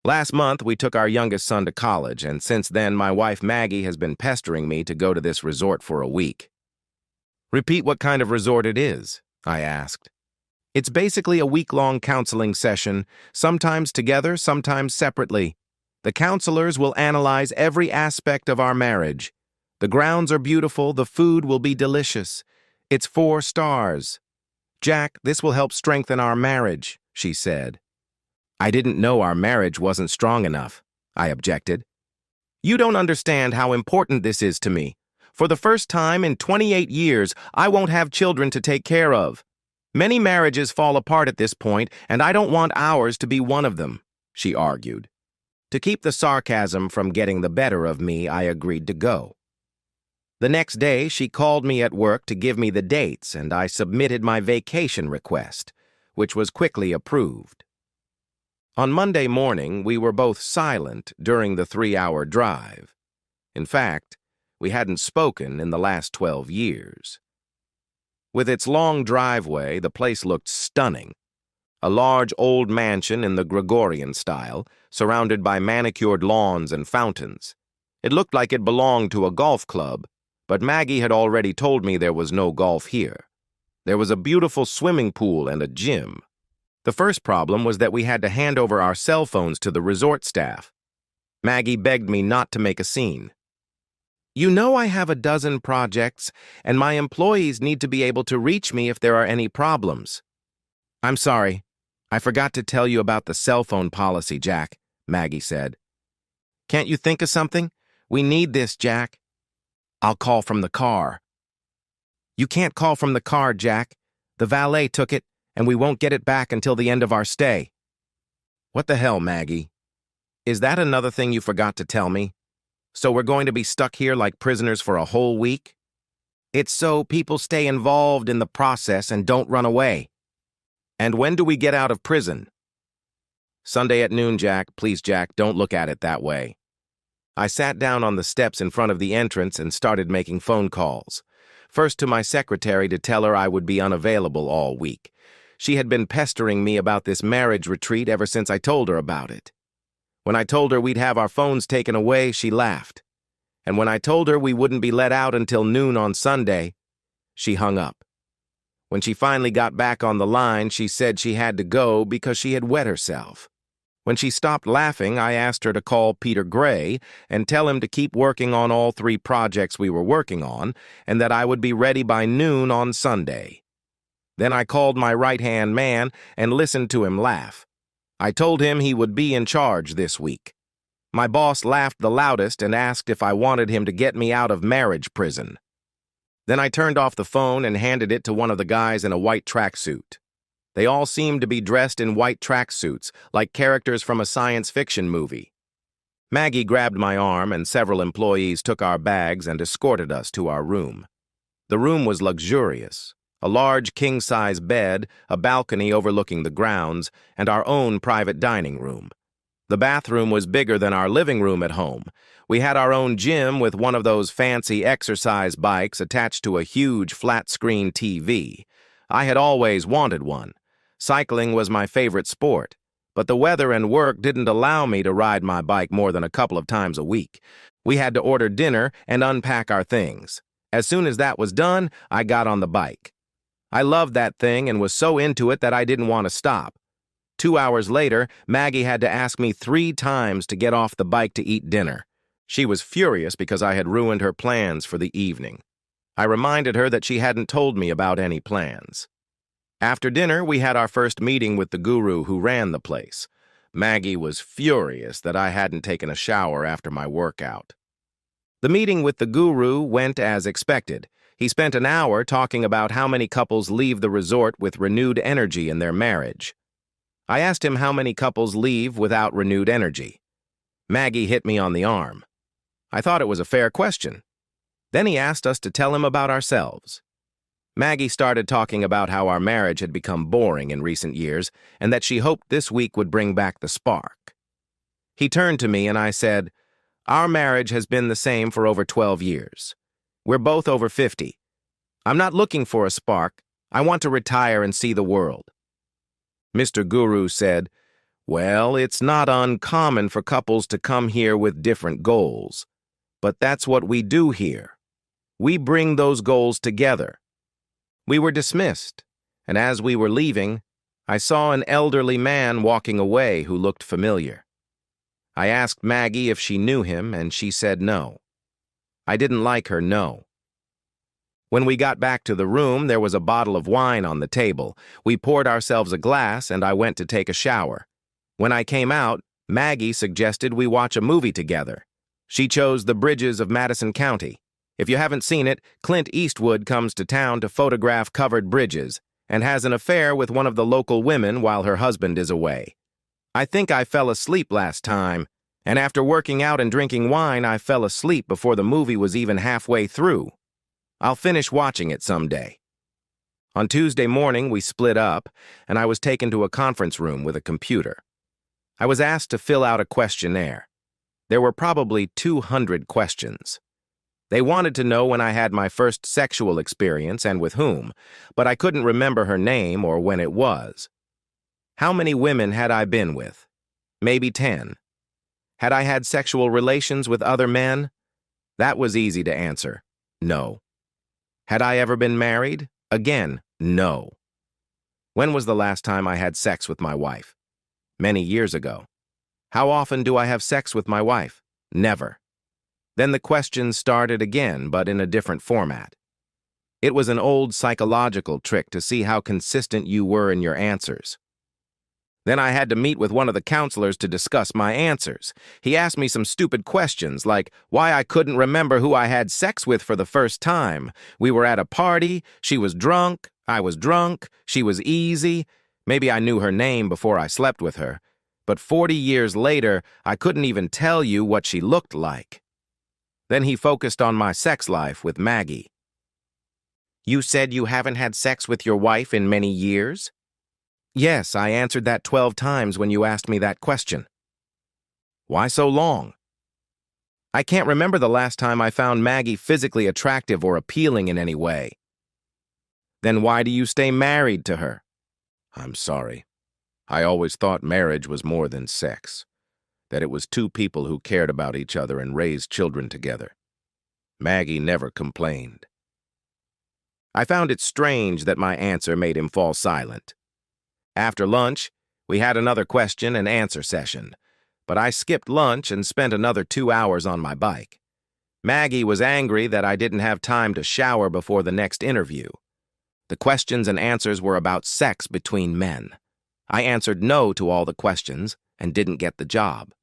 Last month, we took our youngest son to college, and since then, my wife Maggie has been pestering me to go to this resort for a week. Repeat what kind of resort it is, I asked. It's basically a week-long counseling session, sometimes together, sometimes separately. The counselors will analyze every aspect of our marriage. The grounds are beautiful, the food will be delicious. It's 4 stars. Jack, this will help strengthen our marriage, she said. I didn't know our marriage wasn't strong enough, I objected. You don't understand how important this is to me. For the first time in 28 years, I won't have children to take care of. Many marriages fall apart at this point, and I don't want ours to be one of them, she argued. To keep the sarcasm from getting the better of me, I agreed to go. The next day, she called me at work to give me the dates, and I submitted my vacation request, which was quickly approved. On Monday morning, we were both silent during the 3-hour drive. In fact, we hadn't spoken in the last 12 years. With its long driveway, the place looked stunning. A large old mansion in the Gregorian style, surrounded by manicured lawns and fountains. It looked like it belonged to a golf club, but Maggie had already told me there was no golf here. There was a beautiful swimming pool and a gym. The first problem was that we had to hand over our cell phones to the resort staff. Maggie begged me not to make a scene. You know I have a dozen projects, and my employees need to be able to reach me if there are any problems. I'm sorry. I forgot to tell you about the cell phone policy, Jack, Maggie said. Can't you think of something? We need this, Jack. I'll call from the car. You can't call from the car, Jack. The valet took it, and we won't get it back until the end of our stay. What the hell, Maggie? Is that another thing you forgot to tell me? So we're going to be stuck here like prisoners for a whole week? It's so people stay involved in the process and don't run away. And when do we get out of prison? Sunday at noon, Jack. Please, Jack, don't look at it that way. I sat down on the steps in front of the entrance and started making phone calls. First to my secretary to tell her I would be unavailable all week. She had been pestering me about this marriage retreat ever since I told her about it. When I told her we'd have our phones taken away, she laughed. And when I told her we wouldn't be let out until noon on Sunday, she hung up. When she finally got back on the line, she said she had to go because she had wet herself. When she stopped laughing, I asked her to call Peter Gray and tell him to keep working on all 3 projects we were working on, and that I would be ready by noon on Sunday. Then I called my right-hand man and listened to him laugh. I told him he would be in charge this week. My boss laughed the loudest and asked if I wanted him to get me out of marriage prison. Then I turned off the phone and handed it to one of the guys in a white tracksuit. They all seemed to be dressed in white tracksuits, like characters from a science fiction movie. Maggie grabbed my arm, and several employees took our bags and escorted us to our room. The room was luxurious. A large king-size bed, a balcony overlooking the grounds, and our own private dining room. The bathroom was bigger than our living room at home. We had our own gym with one of those fancy exercise bikes attached to a huge flat-screen TV. I had always wanted one. Cycling was my favorite sport, but the weather and work didn't allow me to ride my bike more than a couple of times a week. We had to order dinner and unpack our things. As soon as that was done, I got on the bike. I loved that thing and was so into it that I didn't want to stop. 2 hours later, Maggie had to ask me 3 times to get off the bike to eat dinner. She was furious because I had ruined her plans for the evening. I reminded her that she hadn't told me about any plans. After dinner, we had our first meeting with the guru who ran the place. Maggie was furious that I hadn't taken a shower after my workout. The meeting with the guru went as expected. He spent an hour talking about how many couples leave the resort with renewed energy in their marriage. I asked him how many couples leave without renewed energy. Maggie hit me on the arm. I thought it was a fair question. Then he asked us to tell him about ourselves. Maggie started talking about how our marriage had become boring in recent years and that she hoped this week would bring back the spark. He turned to me and I said, "Our marriage has been the same for over 12 years. We're both over 50. I'm not looking for a spark. I want to retire and see the world." Mr. Guru said, Well, it's not uncommon for couples to come here with different goals. But that's what we do here. We bring those goals together. We were dismissed, and as we were leaving, I saw an elderly man walking away who looked familiar. I asked Maggie if she knew him, and she said no. I didn't like her no. When we got back to the room, there was a bottle of wine on the table. We poured ourselves a glass, and I went to take a shower. When I came out, Maggie suggested we watch a movie together. She chose The Bridges of Madison County. If you haven't seen it, Clint Eastwood comes to town to photograph covered bridges and has an affair with one of the local women while her husband is away. I think I fell asleep last time, and after working out and drinking wine, I fell asleep before the movie was even halfway through. I'll finish watching it someday. On Tuesday morning, we split up, and I was taken to a conference room with a computer. I was asked to fill out a questionnaire. There were probably 200 questions. They wanted to know when I had my first sexual experience and with whom, but I couldn't remember her name or when it was. How many women had I been with? Maybe 10. Had I had sexual relations with other men? That was easy to answer. No. Had I ever been married? Again, no. When was the last time I had sex with my wife? Many years ago. How often do I have sex with my wife? Never. Then the questions started again, but in a different format. It was an old psychological trick to see how consistent you were in your answers. Then I had to meet with one of the counselors to discuss my answers. He asked me some stupid questions, like why I couldn't remember who I had sex with for the first time. We were at a party, she was drunk, I was drunk, she was easy. Maybe I knew her name before I slept with her. But 40 years later, I couldn't even tell you what she looked like. Then he focused on my sex life with Maggie. You said you haven't had sex with your wife in many years? Yes, I answered that 12 times when you asked me that question. Why so long? I can't remember the last time I found Maggie physically attractive or appealing in any way. Then why do you stay married to her? I'm sorry. I always thought marriage was more than sex, that it was two people who cared about each other and raised children together. Maggie never complained. I found it strange that my answer made him fall silent. After lunch, we had another question and answer session, but I skipped lunch and spent another 2 hours on my bike. Maggie was angry that I didn't have time to shower before the next interview. The questions and answers were about sex between men. I answered no to all the questions and didn't get the job.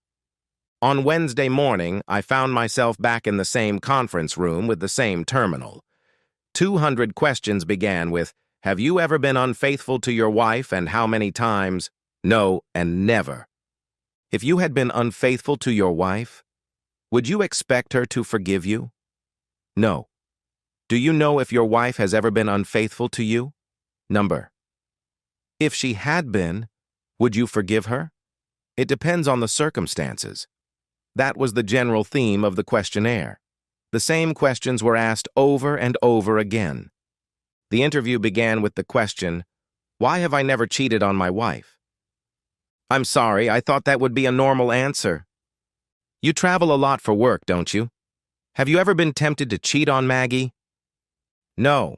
On Wednesday morning, I found myself back in the same conference room with the same terminal. 200 questions began with, have you ever been unfaithful to your wife and how many times? No and never. If you had been unfaithful to your wife, would you expect her to forgive you? No. Do you know if your wife has ever been unfaithful to you? Number. If she had been, would you forgive her? It depends on the circumstances. That was the general theme of the questionnaire. The same questions were asked over and over again. The interview began with the question, why have I never cheated on my wife? I'm sorry, I thought that would be a normal answer. You travel a lot for work, don't you? Have you ever been tempted to cheat on Maggie? No,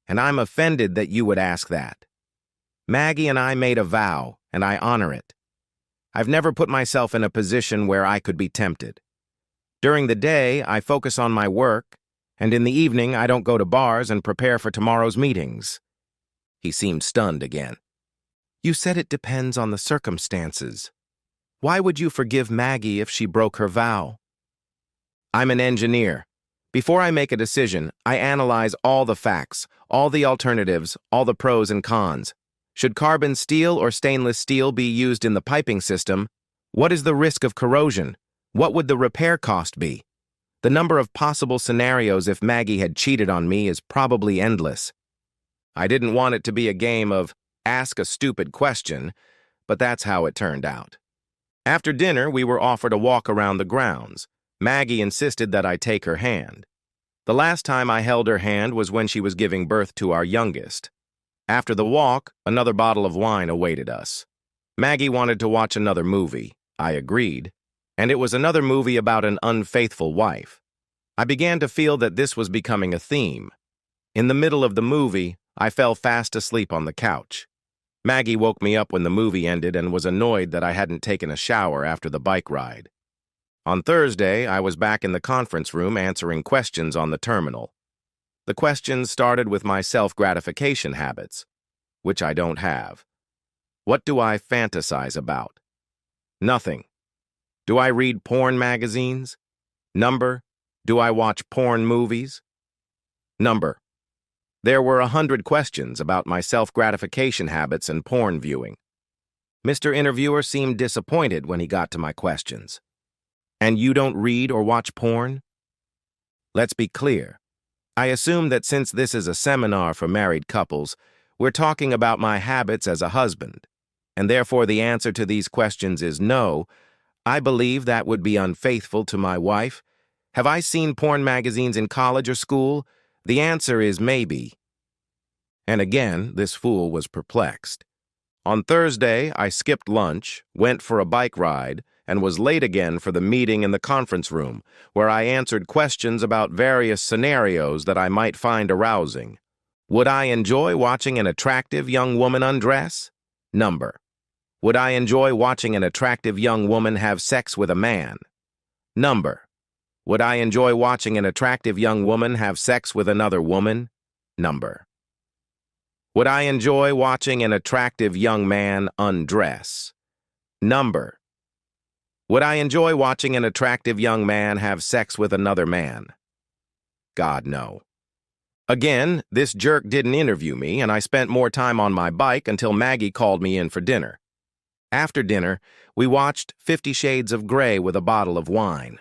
and I'm offended that you would ask that. Maggie and I made a vow, and I honor it. I've never put myself in a position where I could be tempted. During the day, I focus on my work, and in the evening, I don't go to bars and prepare for tomorrow's meetings. He seemed stunned again. You said it depends on the circumstances. Why would you forgive Maggie if she broke her vow? I'm an engineer. Before I make a decision, I analyze all the facts, all the alternatives, all the pros and cons. Should carbon steel or stainless steel be used in the piping system? What is the risk of corrosion? What would the repair cost be? The number of possible scenarios if Maggie had cheated on me is probably endless. I didn't want it to be a game of ask a stupid question, but that's how it turned out. After dinner, we were offered a walk around the grounds. Maggie insisted that I take her hand. The last time I held her hand was when she was giving birth to our youngest. After the walk, another bottle of wine awaited us. Maggie wanted to watch another movie. I agreed. And it was another movie about an unfaithful wife. I began to feel that this was becoming a theme. In the middle of the movie, I fell fast asleep on the couch. Maggie woke me up when the movie ended and was annoyed that I hadn't taken a shower after the bike ride. On Thursday, I was back in the conference room answering questions on the terminal. The questions started with my self-gratification habits, which I don't have. What do I fantasize about? Nothing. Do I read porn magazines? Number. Do I watch porn movies? Number. There were 100 questions about my self-gratification habits and porn viewing. Mr. Interviewer seemed disappointed when he got to my questions. And you don't read or watch porn? Let's be clear. I assume that since this is a seminar for married couples, we're talking about my habits as a husband, and therefore the answer to these questions is no. I believe that would be unfaithful to my wife. Have I seen porn magazines in college or school? The answer is maybe. And again, this fool was perplexed. On Thursday, I skipped lunch, went for a bike ride, and was late again for the meeting in the conference room, where I answered questions about various scenarios that I might find arousing. Would I enjoy watching an attractive young woman undress? Number. Would I enjoy watching an attractive young woman have sex with a man? Number. Would I enjoy watching an attractive young woman have sex with another woman? Number. Would I enjoy watching an attractive young man undress? Number. Would I enjoy watching an attractive young man have sex with another man? God, no. Again, this jerk didn't interview me, and I spent more time on my bike until Maggie called me in for dinner. After dinner, we watched 50 Shades of Grey with a bottle of wine.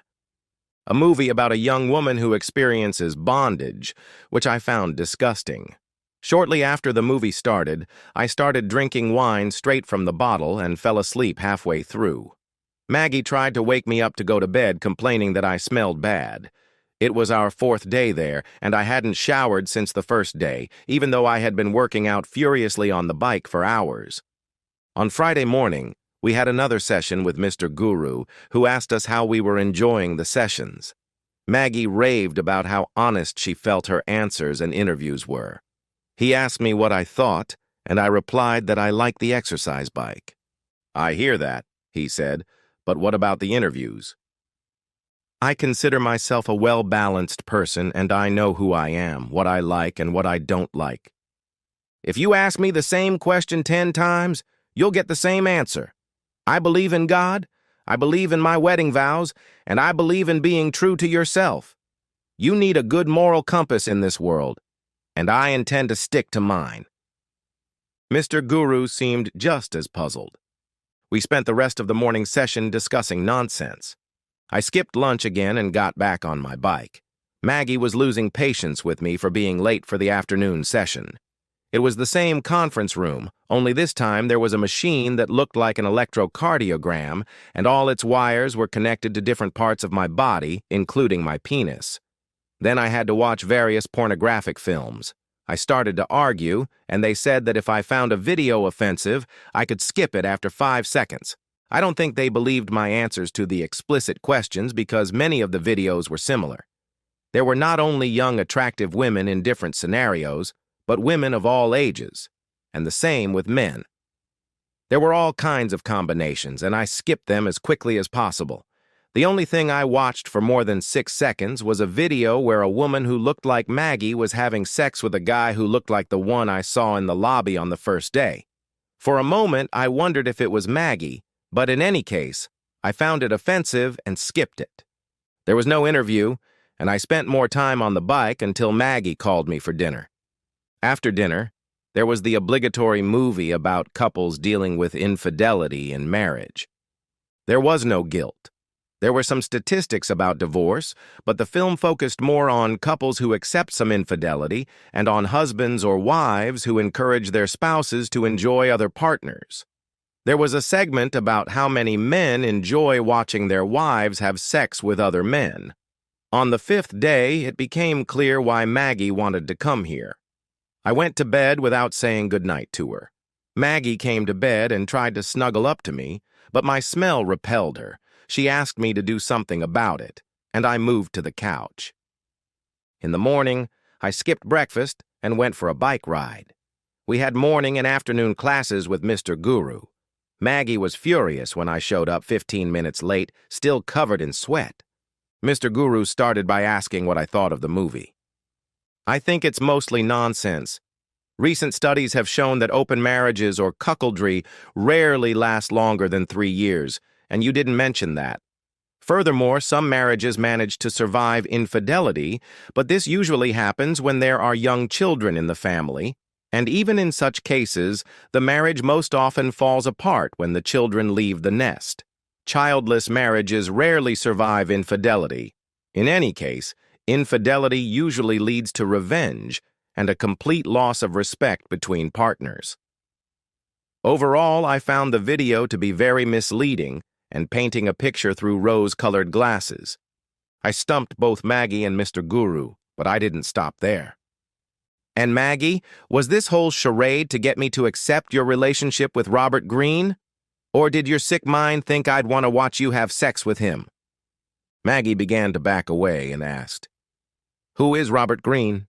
A movie about a young woman who experiences bondage, which I found disgusting. Shortly after the movie started, I started drinking wine straight from the bottle and fell asleep halfway through. Maggie tried to wake me up to go to bed, complaining that I smelled bad. It was our 4th day there, and I hadn't showered since the first day, even though I had been working out furiously on the bike for hours. On Friday morning, we had another session with Mr. Guru, who asked us how we were enjoying the sessions. Maggie raved about how honest she felt her answers and interviews were. He asked me what I thought, and I replied that I liked the exercise bike. I hear that, he said, but what about the interviews? I consider myself a well-balanced person, and I know who I am, what I like, and what I don't like. If you ask me the same question 10 times, you'll get the same answer. I believe in God, I believe in my wedding vows, and I believe in being true to yourself. You need a good moral compass in this world, and I intend to stick to mine. Mr. Guru seemed just as puzzled. We spent the rest of the morning session discussing nonsense. I skipped lunch again and got back on my bike. Maggie was losing patience with me for being late for the afternoon session. It was the same conference room, only this time there was a machine that looked like an electrocardiogram, and all its wires were connected to different parts of my body, including my penis. Then I had to watch various pornographic films. I started to argue, and they said that if I found a video offensive, I could skip it after 5 seconds. I don't think they believed my answers to the explicit questions because many of the videos were similar. There were not only young, attractive women in different scenarios, but women of all ages, and the same with men. There were all kinds of combinations, and I skipped them as quickly as possible. The only thing I watched for more than 6 seconds was a video where a woman who looked like Maggie was having sex with a guy who looked like the one I saw in the lobby on the first day. For a moment, I wondered if it was Maggie, but in any case, I found it offensive and skipped it. There was no interview, and I spent more time on the bike until Maggie called me for dinner. After dinner, there was the obligatory movie about couples dealing with infidelity in marriage. There was no guilt. There were some statistics about divorce, but the film focused more on couples who accept some infidelity and on husbands or wives who encourage their spouses to enjoy other partners. There was a segment about how many men enjoy watching their wives have sex with other men. On the 5th day, it became clear why Maggie wanted to come here. I went to bed without saying goodnight to her. Maggie came to bed and tried to snuggle up to me, but my smell repelled her. She asked me to do something about it, and I moved to the couch. In the morning, I skipped breakfast and went for a bike ride. We had morning and afternoon classes with Mr. Guru. Maggie was furious when I showed up 15 minutes late, still covered in sweat. Mr. Guru started by asking what I thought of the movie. I think it's mostly nonsense. Recent studies have shown that open marriages or cuckoldry rarely last longer than 3 years, and you didn't mention that. Furthermore, some marriages manage to survive infidelity, but this usually happens when there are young children in the family, and even in such cases, the marriage most often falls apart when the children leave the nest. Childless marriages rarely survive infidelity. In any case, infidelity usually leads to revenge and a complete loss of respect between partners. Overall, I found the video to be very misleading and painting a picture through rose-colored glasses. I stumped both Maggie and Mr. Guru, but I didn't stop there. And Maggie, was this whole charade to get me to accept your relationship with Robert Greene? Or did your sick mind think I'd want to watch you have sex with him? Maggie began to back away and asked, "Who is Robert Greene?"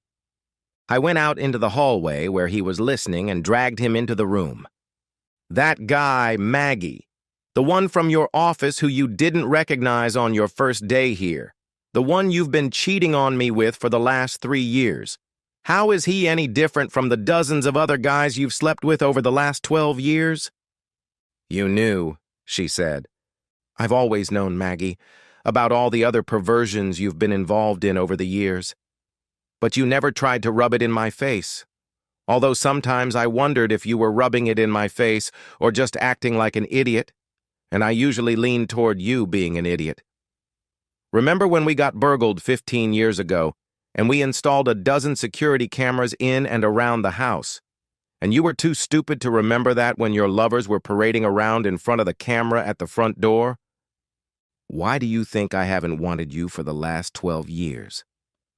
I went out into the hallway where he was listening and dragged him into the room. "That guy, Maggie. The one from your office who you didn't recognize on your first day here. The one you've been cheating on me with for the last 3 years. How is he any different from the dozens of other guys you've slept with over the last 12 years? "You knew," she said. "I've always known, Maggie, about all the other perversions you've been involved in over the years. But you never tried to rub it in my face. Although sometimes I wondered if you were rubbing it in my face or just acting like an idiot, and I usually leaned toward you being an idiot. Remember when we got burgled 15 years ago, and we installed a dozen security cameras in and around the house, and you were too stupid to remember that when your lovers were parading around in front of the camera at the front door? Why do you think I haven't wanted you for the last 12 years?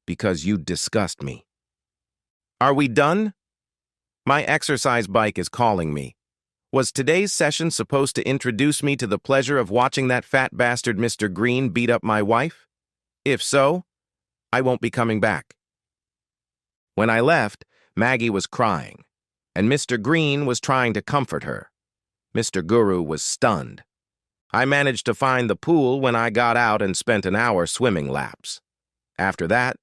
Because you disgust me. Are we done? My exercise bike is calling me. Was today's session supposed to introduce me to the pleasure of watching that fat bastard Mr. Greene beat up my wife? If so, I won't be coming back." When I left, Maggie was crying, and Mr. Greene was trying to comfort her. Mr. Guru was stunned. I managed to find the pool when I got out and spent an hour swimming laps. After that,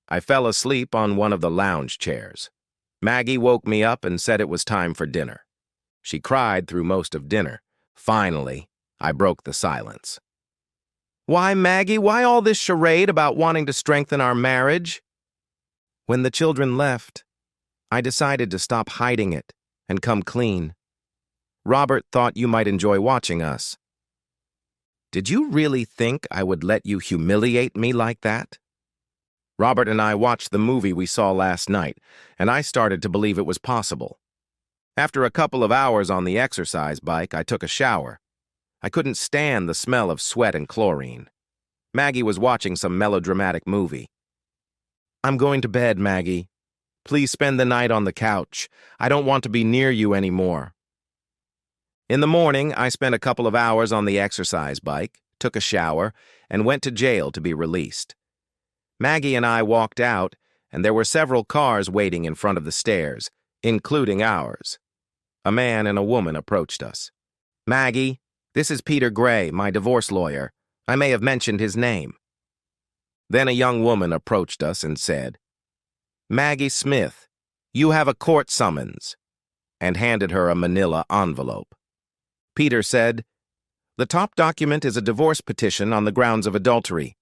I fell asleep on one of the lounge chairs. Maggie woke me up and said it was time for dinner. She cried through most of dinner. Finally, I broke the silence. "Why, Maggie, why all this charade about wanting to strengthen our marriage?" "When the children left, I decided to stop hiding it and come clean. Robert thought you might enjoy watching us." "Did you really think I would let you humiliate me like that?" Robert and I watched the movie we saw last night, and I started to believe it was possible. After a couple of hours on the exercise bike, I took a shower. I couldn't stand the smell of sweat and chlorine. Maggie was watching some melodramatic movie. "I'm going to bed, Maggie. Please spend the night on the couch. I don't want to be near you anymore." In the morning, I spent a couple of hours on the exercise bike, took a shower, and went to jail to be released. Maggie and I walked out, and there were several cars waiting in front of the stairs, including ours. A man and a woman approached us. "Maggie, this is Peter Gray, my divorce lawyer. I may have mentioned his name." Then a young woman approached us and said, "Maggie Smith, you have a court summons," and handed her a manila envelope. Peter said, "The top document is a divorce petition on the grounds of adultery.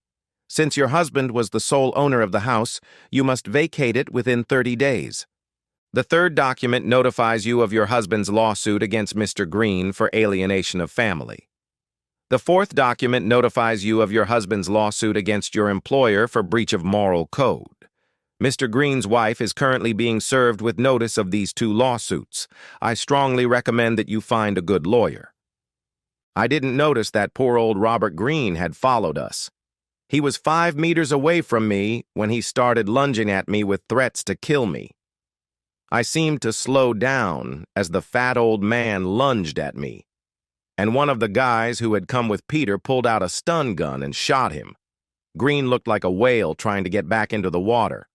Since your husband was the sole owner of the house, you must vacate it within 30 days. The third document notifies you of your husband's lawsuit against Mr. Greene for alienation of family. The fourth document notifies you of your husband's lawsuit against your employer for breach of moral code. Mr. Greene's wife is currently being served with notice of these 2 lawsuits. I strongly recommend that you find a good lawyer." I didn't notice that poor old Robert Greene had followed us. He was 5 meters away from me when he started lunging at me with threats to kill me. I seemed to slow down as the fat old man lunged at me, and one of the guys who had come with Peter pulled out a stun gun and shot him. Green looked like a whale trying to get back into the water.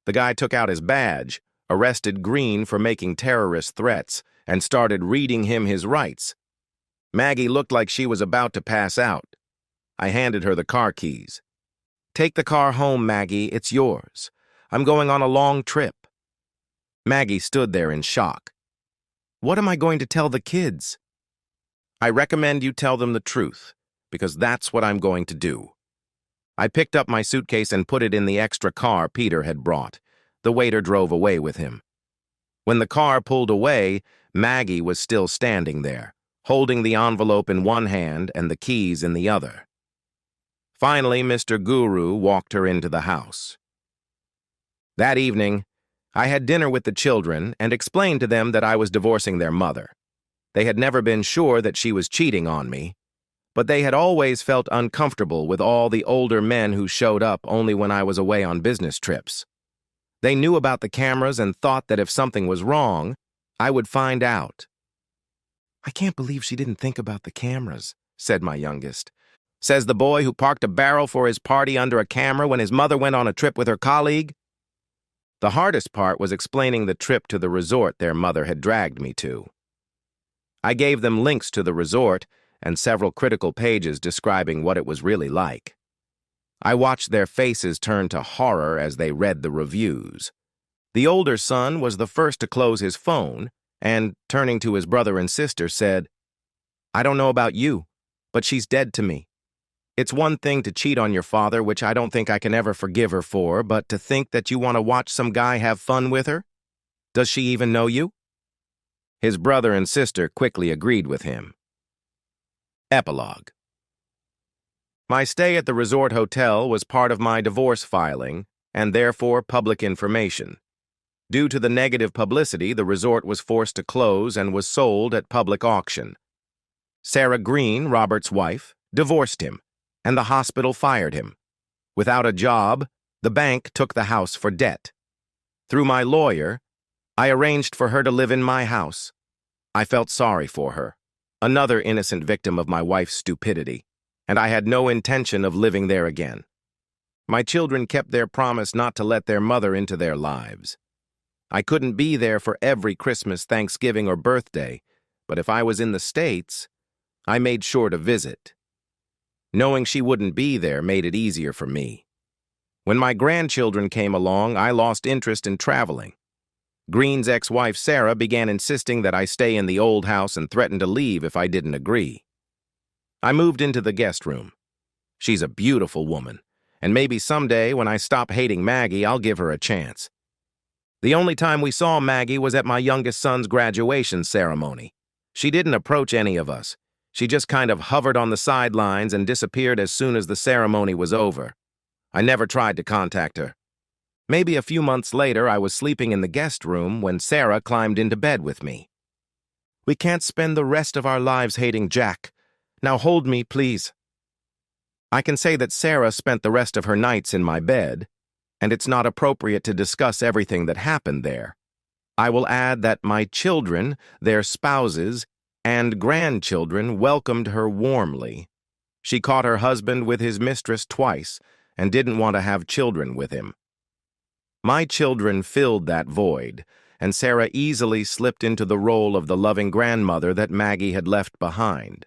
The guy took out his badge, arrested Green for making terrorist threats, and started reading him his rights. Maggie looked like she was about to pass out. I handed her the car keys. "Take the car home, Maggie. It's yours. I'm going on a long trip." Maggie stood there in shock. "What am I going to tell the kids?" "I recommend you tell them the truth, because that's what I'm going to do." I picked up my suitcase and put it in the extra car Peter had brought. The waiter drove away with him. When the car pulled away, Maggie was still standing there, holding the envelope in one hand and the keys in the other. Finally, Mr. Guru walked her into the house. That evening, I had dinner with the children and explained to them that I was divorcing their mother. They had never been sure that she was cheating on me, but they had always felt uncomfortable with all the older men who showed up only when I was away on business trips. They knew about the cameras and thought that if something was wrong, I would find out. "I can't believe she didn't think about the cameras," said my youngest. "Says the boy who parked a barrel for his party under a camera when his mother went on a trip with her colleague." The hardest part was explaining the trip to the resort their mother had dragged me to. I gave them links to the resort and several critical pages describing what it was really like. I watched their faces turn to horror as they read the reviews. The older son was the first to close his phone and, turning to his brother and sister, said, "I don't know about you, but she's dead to me. It's one thing to cheat on your father, which I don't think I can ever forgive her for, but to think that you want to watch some guy have fun with her? Does she even know you?" His brother and sister quickly agreed with him. Epilogue. My stay at the resort hotel was part of my divorce filing and therefore public information. Due to the negative publicity, the resort was forced to close and was sold at public auction. Sarah Green, Robert's wife, divorced him, and the hospital fired him. Without a job, the bank took the house for debt. Through my lawyer, I arranged for her to live in my house. I felt sorry for her, another innocent victim of my wife's stupidity, and I had no intention of living there again. My children kept their promise not to let their mother into their lives. I couldn't be there for every Christmas, Thanksgiving, or birthday, but if I was in the States, I made sure to visit. Knowing she wouldn't be there made it easier for me. When my grandchildren came along, I lost interest in traveling. Green's ex-wife, Sarah, began insisting that I stay in the old house and threatened to leave if I didn't agree. I moved into the guest room. She's a beautiful woman, and maybe someday when I stop hating Maggie, I'll give her a chance. The only time we saw Maggie was at my youngest son's graduation ceremony. She didn't approach any of us. She just kind of hovered on the sidelines and disappeared as soon as the ceremony was over. I never tried to contact her. Maybe a few months later, I was sleeping in the guest room when Sarah climbed into bed with me. "We can't spend the rest of our lives hating Jack. Now hold me, please." I can say that Sarah spent the rest of her nights in my bed, and it's not appropriate to discuss everything that happened there. I will add that my children, their spouses, and grandchildren welcomed her warmly. She caught her husband with his mistress twice and didn't want to have children with him. My children filled that void, and Sarah easily slipped into the role of the loving grandmother that Maggie had left behind.